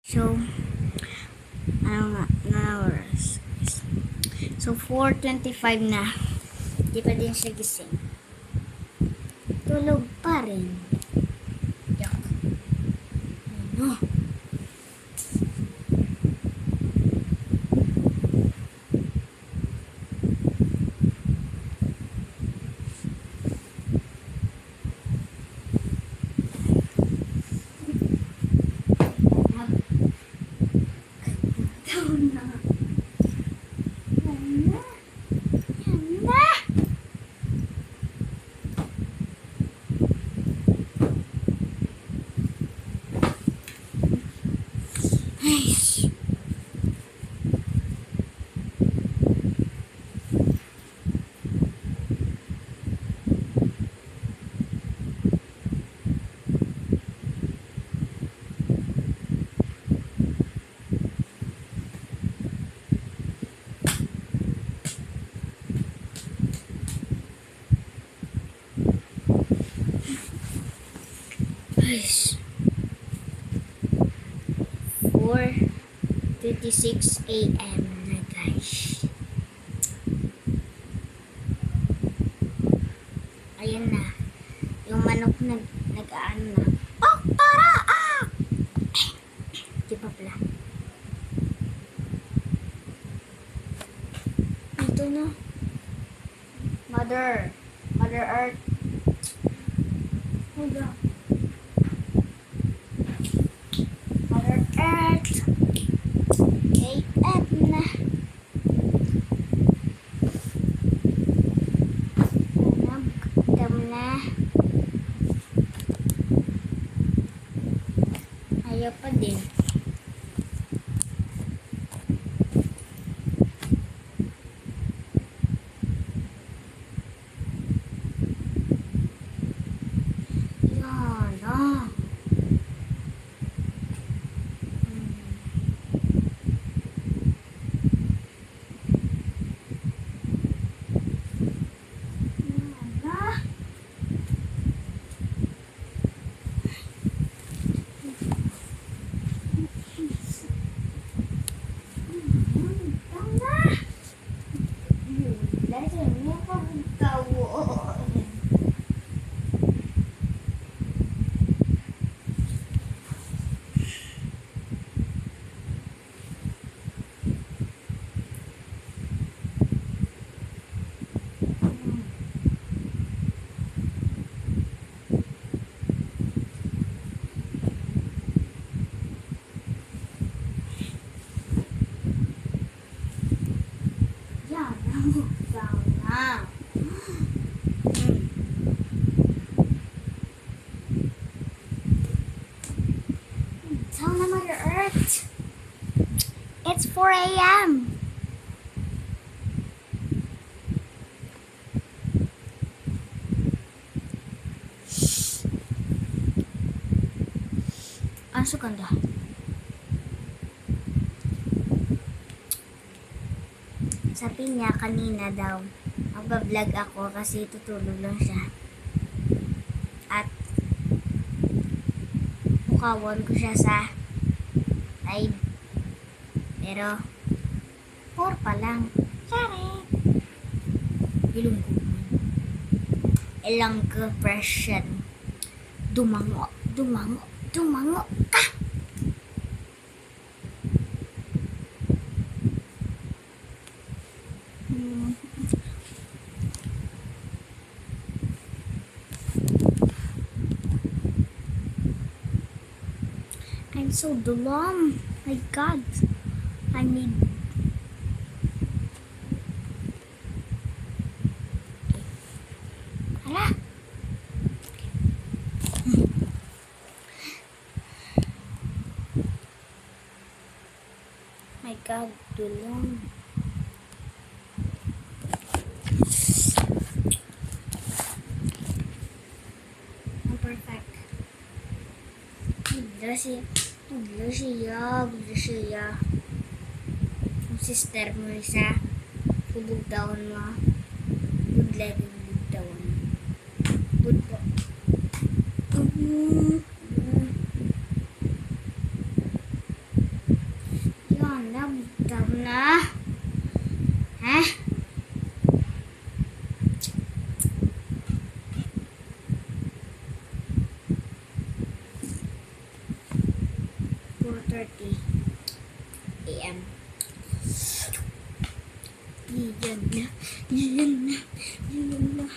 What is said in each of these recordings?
So, ano nga, na oras? So, 4:25 na. Di pa din siya gising. Tulog pa rin. Yak. Ano? Guys, 4:56 a.m. na guys. Ayan na. Yung manok nag-aano na. Oh, tara! Ah! Di pa pala. Ito na. Mother Earth. Hold on. Mother Earth. Wake up na. Nagkam na. Ayaw pa din. Yan ah. Tell them Mother Earth. It's 4 a.m. Ang suganda. Sabi niya kanina daw, magbablog ako kasi tutulog lang siya. At mukawan ko siya sa live. Pero 4 pa lang. Sorry. Ilong ko. Ilang ka-pression. Dumango ka. I'm so dumb. My God. I need... Hala. My God, dulong. Oh, perfect. Bigla siya. Yung sister mo isa, bubugtawan mo. Good leg, bubugtawan. Good po. 4:30 a.m. Yan na. Yan na. Yan na.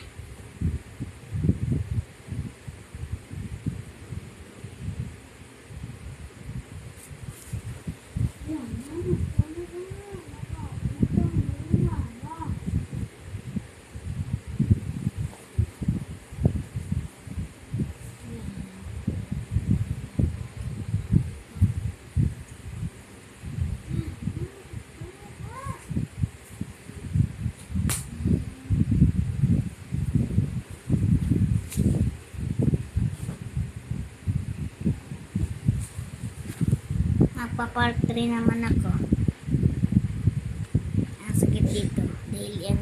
Magpa-part 3 naman ako. Ang sakit dito. Dahil yan